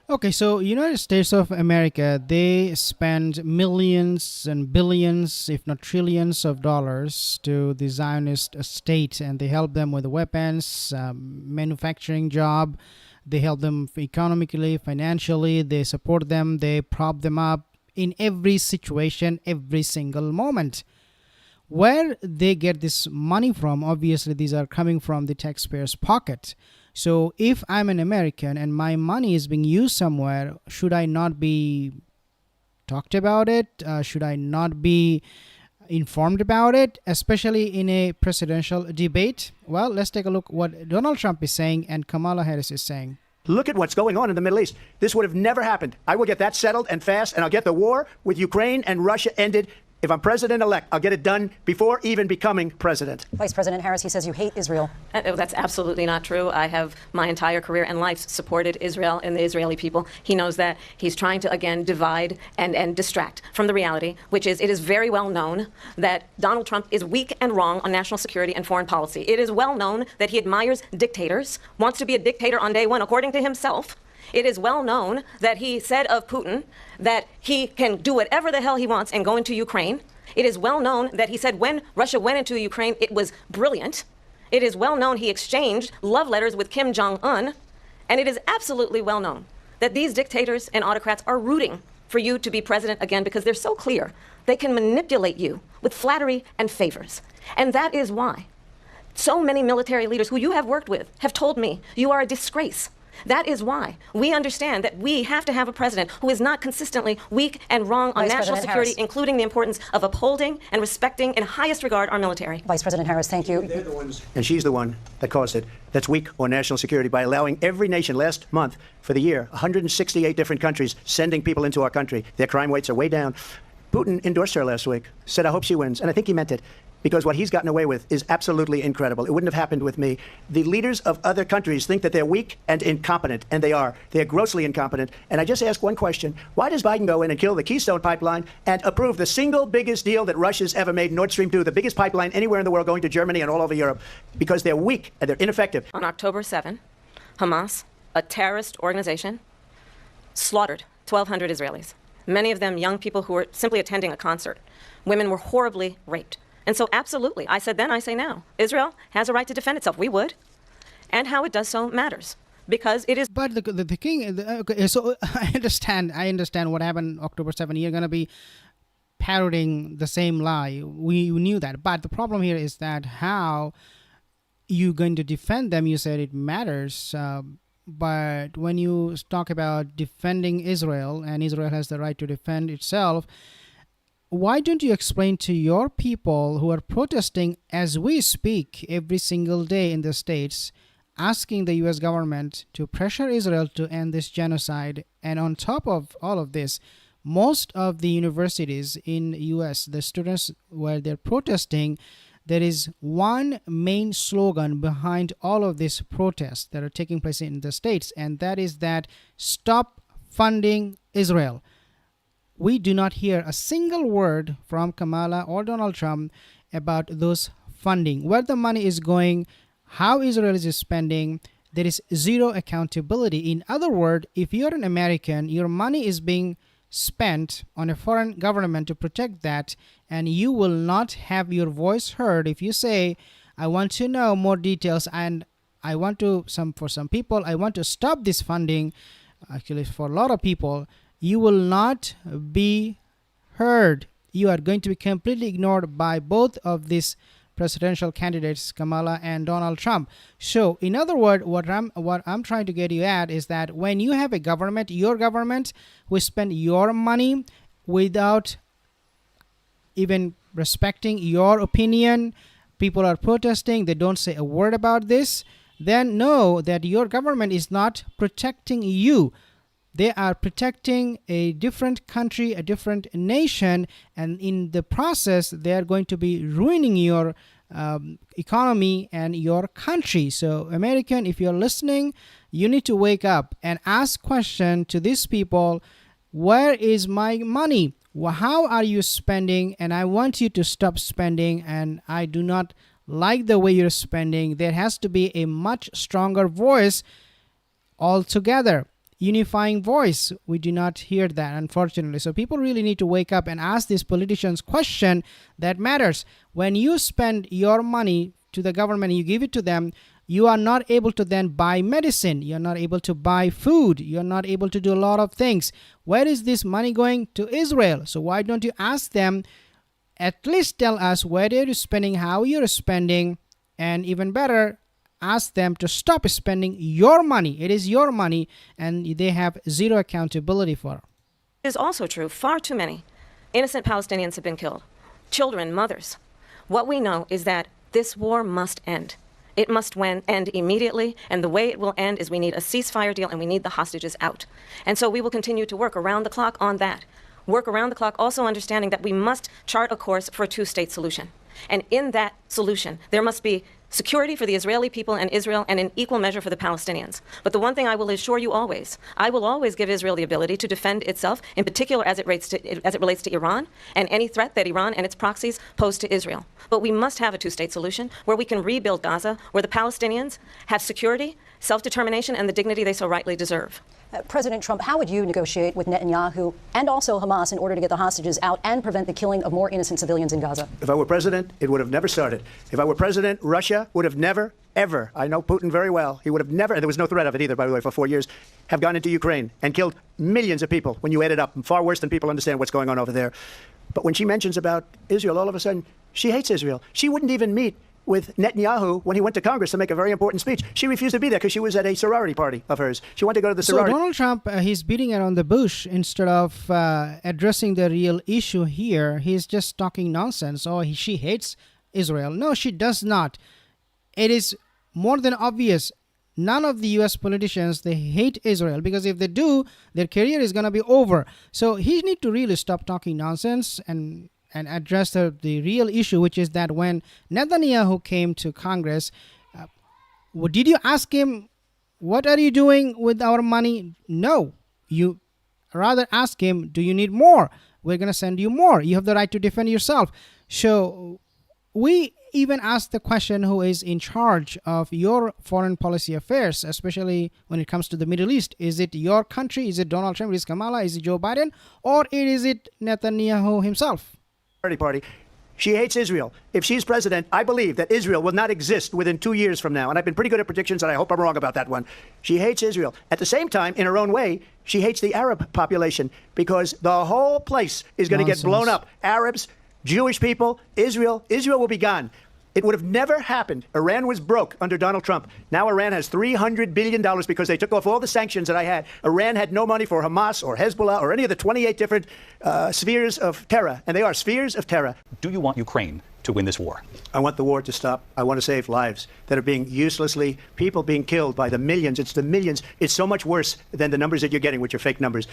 Okay, so United States of America, they spend millions and billions, if not trillions of dollars to the Zionist state, and they help them with weapons, manufacturing job. They help them economically, financially. They support them. They prop them up in every situation, every single moment. Where they get this money from, obviously these are coming from the taxpayer's pocket. So if I'm an American and my money is being used somewhere, should I not be talked about it? Should I not be informed about it, especially in a presidential debate? Well, let's take a look what Donald Trump is saying and Kamala Harris is saying. Look at what's going on in the Middle East. This would have never happened. I will get that settled and fast, and I'll get the war with Ukraine and Russia ended. If I'm president-elect, I'll get it done before even becoming president. Vice President Harris, he says you hate Israel. That's absolutely not true. I have my entire career and life supported Israel and the Israeli people. He knows that. He's trying to, again, divide and distract from the reality, which is it is very well known that Donald Trump is weak and wrong on national security and foreign policy. It is well known that he admires dictators, wants to be a dictator on day one, according to himself. It is well known that he said of Putin that he can do whatever the hell he wants and go into Ukraine. It is well known that he said when Russia went into Ukraine, it was brilliant. It is well known he exchanged love letters with Kim Jong-un. And it is absolutely well known that these dictators and autocrats are rooting for you to be president again because they're so clear. They can manipulate you with flattery and favors. And that is why so many military leaders who you have worked with have told me you are a disgrace. That is why we understand that we have to have a president who is not consistently weak and wrong on Vice national President security, Harris. including the importance of upholding and respecting in highest regard our military. Vice President Harris, thank you. They're the ones, and she's the one that caused it. That's weak on national security by allowing every nation last month for the year, 168 different countries sending people into our country. Their crime rates are way down. Putin endorsed her last week, said, I hope she wins. And I think he meant it. Because what he's gotten away with is absolutely incredible. It wouldn't have happened with me. The leaders of other countries think that they're weak and incompetent, and they are. They're grossly incompetent. And I just ask one question. Why does Biden go in and kill the Keystone Pipeline and approve the single biggest deal that Russia's ever made, Nord Stream 2, the biggest pipeline anywhere in the world going to Germany and all over Europe? Because they're weak and they're ineffective. On October 7, Hamas, a terrorist organization, slaughtered 1,200 Israelis, many of them young people who were simply attending a concert. Women were horribly raped. And so absolutely, I said then, I say now, Israel has a right to defend itself. We would. And how it does so matters. Because it is... But the king, okay, so I understand what happened October 7. You're going to be parroting the same lie. We knew that. But the problem here is that how you going to defend them, you said it matters. But when you talk about defending Israel, and Israel has the right to defend itself, why don't you explain to your people who are protesting as we speak every single day in the States, asking the U.S. government to pressure Israel to end this genocide? And on top of all of this, most of the universities in the U.S., the students where they're protesting, there is one main slogan behind all of these protests that are taking place in the States, and that is that stop funding Israel. We do not hear a single word from Kamala or Donald Trump about those funding, where the money is going, how Israel is spending. There is zero accountability. In other words, if you're an American, your money is being spent on a foreign government to protect that, and you will not have your voice heard if you say, I want to know more details, and I want to, for some people, I want to stop this funding. Actually, for a lot of people, you will not be heard. You are going to be completely ignored by both of these presidential candidates, Kamala and Donald Trump. So, in other words, what I'm trying to get you at is that when you have a government, your government, who spend your money without even respecting your opinion, people are protesting, they don't say a word about this, then know that your government is not protecting you. They are protecting a different country, a different nation, and in the process, they are going to be ruining your economy and your country. So, American, if you're listening, you need to wake up and ask question to these people, where is my money? How are you spending? And I want you to stop spending, and I do not like the way you're spending. There has to be a much stronger voice altogether. unifying voice. We do not hear that, unfortunately. So people really need to wake up and ask these politicians question that matters. When you spend your money to the government, you give it to them, you are not able to then buy medicine. You're not able to buy food. You're not able to do a lot of things. Where is this money going? To Israel. So why don't you ask them, at least tell us where you're spending, how you're spending, and even better, ask them to stop spending your money. It is your money, and they have zero accountability for it. It is also true. Far too many innocent Palestinians have been killed. Children, mothers. What we know is that this war must end. It must end immediately, and the way it will end is we need a ceasefire deal and we need the hostages out. And so we will continue to work around the clock on that. Work around the clock, also understanding that we must chart a course for a two-state solution. And in that solution, there must be security for the Israeli people and Israel, and in equal measure for the Palestinians. But the one thing I will assure you always, I will always give Israel the ability to defend itself, in particular as it relates to Iran, and any threat that Iran and its proxies pose to Israel. But we must have a two-state solution where we can rebuild Gaza, where the Palestinians have security, self-determination, and the dignity they so rightly deserve. President Trump, how would you negotiate with Netanyahu and also Hamas in order to get the hostages out and prevent the killing of more innocent civilians in Gaza? If I were president, it would have never started. If I were president, Russia would have never, ever, I know Putin very well, he would have never, and there was no threat of it either, by the way, for 4 years, have gone into Ukraine and killed millions of people when you add it up, far worse than people understand what's going on over there. But when she mentions about Israel, all of a sudden, she hates Israel. She wouldn't even meet with Netanyahu when he went to Congress to make a very important speech. She refused to be there because she was at a sorority party of hers. She wanted to go to the sorority. So Donald Trump, he's beating around the bush instead of addressing the real issue here. He's just talking nonsense. Oh, she hates Israel. No, she does not. It is more than obvious. None of the U.S. politicians, they hate Israel, because if they do, their career is going to be over. So he need to really stop talking nonsense and address the real issue, which is that when Netanyahu came to Congress, did you ask him, what are you doing with our money? No. You rather ask him, do you need more? We're going to send you more. You have the right to defend yourself. So we even asked the question, who is in charge of your foreign policy affairs, especially when it comes to the Middle East? Is it your country? Is it Donald Trump? Is it Kamala? Is it Joe Biden? Or is it Netanyahu himself? Party. She hates Israel. If she's president, I believe that Israel will not exist within 2 years from now. And I've been pretty good at predictions, and I hope I'm wrong about that one. She hates Israel. At the same time, in her own way, she hates the Arab population, because the whole place is going to get blown up. Arabs, Jewish people, Israel will be gone. It would have never happened. Iran was broke under Donald Trump. Now Iran has $300 billion because they took off all the sanctions that I had. Iran had no money for Hamas or Hezbollah or any of the 28 different spheres of terror. And they are spheres of terror. Do you want Ukraine to win this war? I want the war to stop. I want to save lives that are being uselessly, people being killed by the millions. It's the millions. It's so much worse than the numbers that you're getting, which are fake numbers.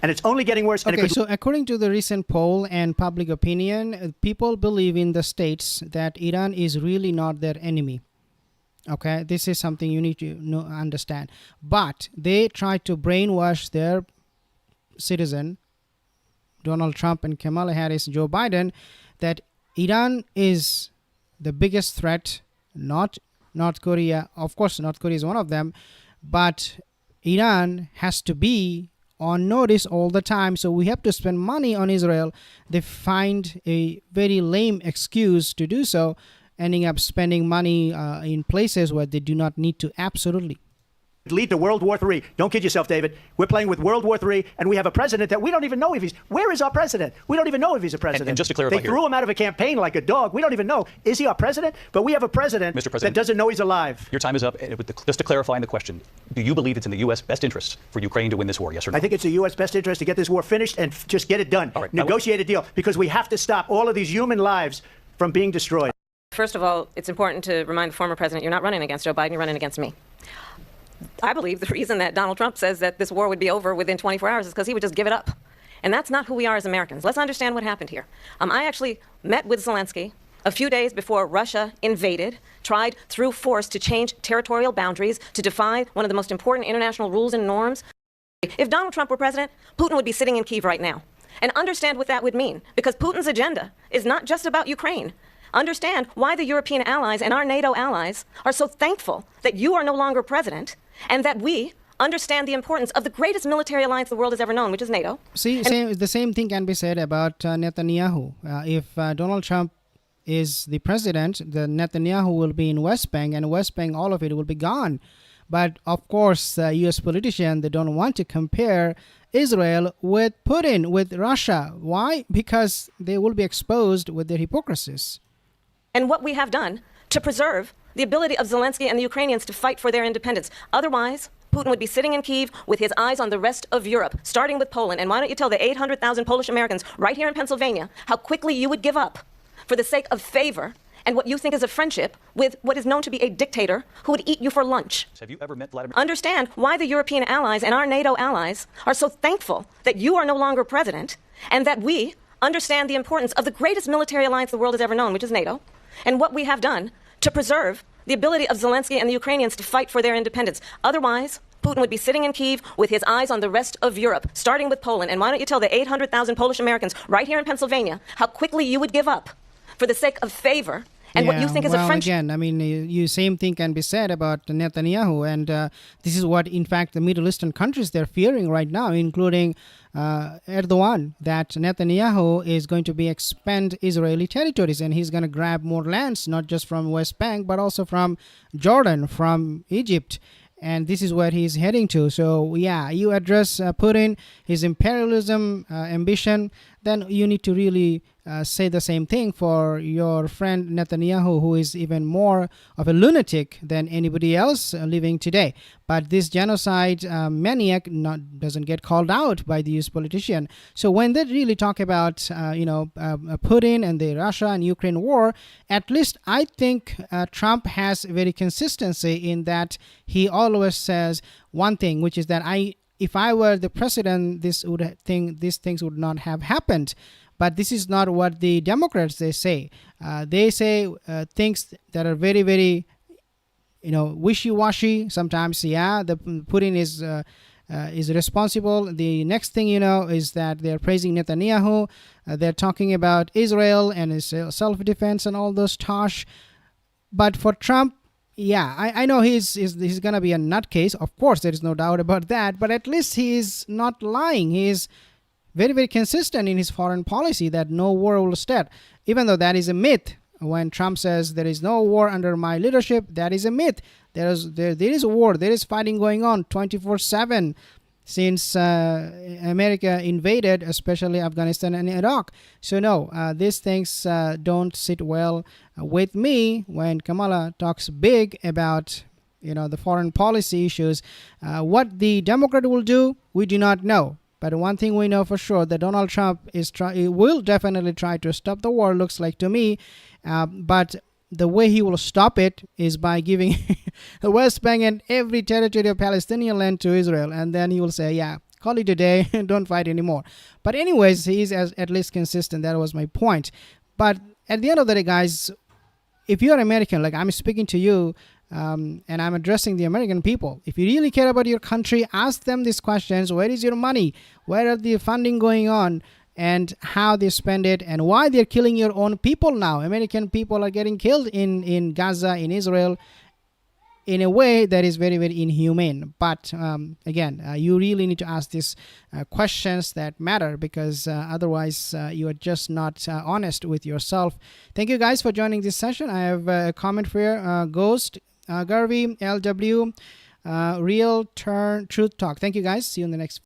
And it's only getting worse. Okay, so according to the recent poll and public opinion, people believe in the States that Iran is really not their enemy. Okay, this is something you need to understand. But they try to brainwash their citizen, Donald Trump and Kamala Harris, Joe Biden, that Iran is the biggest threat, not North Korea. Of course, North Korea is one of them, but Iran has to be on notice all the time, so we have to spend money on Israel. They find a very lame excuse to do so, ending up spending money in places where they do not need to. Absolutely. Lead to World War III. Don't kid yourself, David. We're playing with World War III, and we have a president that we don't even know if he's... Where is our president? We don't even know if he's a president. And just to clarify They threw him out of a campaign like a dog. We don't even know. Is he our president? But we have a president, Mr. President, that doesn't know he's alive. Your time is up. Just to clarify in the question, do you believe it's in the U.S. best interest for Ukraine to win this war, yes or no? I think it's the U.S. best interest to get this war finished and just get it done. All right, negotiate a deal, because we have to stop all of these human lives from being destroyed. First of all, it's important to remind the former president, you're not running against Joe Biden, you're running against me. I believe the reason that Donald Trump says that this war would be over within 24 hours is because he would just give it up. And that's not who we are as Americans. Let's understand what happened here. I actually met with Zelensky a few days before Russia invaded, tried through force to change territorial boundaries, to defy one of the most important international rules and norms. If Donald Trump were president, Putin would be sitting in Kyiv right now. And understand what that would mean, because Putin's agenda is not just about Ukraine. Understand why the European allies and our NATO allies are so thankful that you are no longer president, and that we understand the importance of the greatest military alliance the world has ever known, which is NATO. See, the same thing can be said about Netanyahu. If Donald Trump is the president, the Netanyahu will be in West Bank, and West Bank, all of it will be gone. But of course, U.S. politicians, they don't want to compare Israel with Putin, with Russia. Why? Because they will be exposed with their hypocrisies. And what we have done to preserve the ability of Zelensky and the Ukrainians to fight for their independence. Otherwise, Putin would be sitting in Kyiv with his eyes on the rest of Europe, starting with Poland. And why don't you tell the 800,000 Polish Americans right here in Pennsylvania how quickly you would give up for the sake of favor and what you think is a friendship with what is known to be a dictator who would eat you for lunch. Have you ever met Vladimir? Understand why the European allies and our NATO allies are so thankful that you are no longer president and that we understand the importance of the greatest military alliance the world has ever known, which is NATO, and what we have done to preserve the ability of Zelensky and the Ukrainians to fight for their independence. Otherwise, Putin would be sitting in Kyiv with his eyes on the rest of Europe, starting with Poland. And why don't you tell the 800,000 Polish Americans right here in Pennsylvania how quickly you would give up for the sake of favor and what you think is a friendship. Again, I mean, you same thing can be said about Netanyahu, and this is what, in fact, the Middle Eastern countries, they're fearing right now, including Erdogan, that Netanyahu is going to be expand Israeli territories, and he's going to grab more lands, not just from West Bank, but also from Jordan, from Egypt. And this is where he's heading to. So, yeah, you address Putin, his imperialism ambition, then you need to really say the same thing for your friend Netanyahu, who is even more of a lunatic than anybody else living today. But this genocide maniac doesn't get called out by the US politician. So when they really talk about, Putin and the Russia and Ukraine war, at least I think Trump has very consistency in that he always says one thing, which is that if I were the president, these things would not have happened. But this is not what the Democrats they say. They say things that are very, very, wishy-washy. Sometimes, the Putin is responsible. The next thing is that they're praising Netanyahu. They're talking about Israel and his self-defense and all those tosh. But for Trump, I know he's going to be a nutcase. Of course, there is no doubt about that. But at least he is not lying. He is very, very consistent in his foreign policy that no war will start. Even though that is a myth. When Trump says there is no war under my leadership, that is a myth. There is a war. There is fighting going on 24/7 since America invaded, especially Afghanistan and Iraq. So no, these things don't sit well with me when Kamala talks big about the foreign policy issues. What the Democrat will do, we do not know. But one thing we know for sure, that Donald Trump will definitely try to stop the war, looks like to me. But the way he will stop it is by giving the West Bank and every territory of Palestinian land to Israel. And then he will say, call it a day and don't fight anymore. But anyways, he is at least consistent. That was my point. But at the end of the day, guys, if you're American, like I'm speaking to you, and I'm addressing the American people. If you really care about your country, ask them these questions. Where is your money? Where are the funding going on? And how they spend it, and why they're killing your own people now. American people are getting killed in Gaza, in Israel, in a way that is very, very inhumane. But again, you really need to ask these questions that matter, because otherwise you are just not honest with yourself. Thank you guys for joining this session. I have a comment for you. Ghost, Garvey, LW, Real Turn Truth Talk. Thank you guys. See you in the next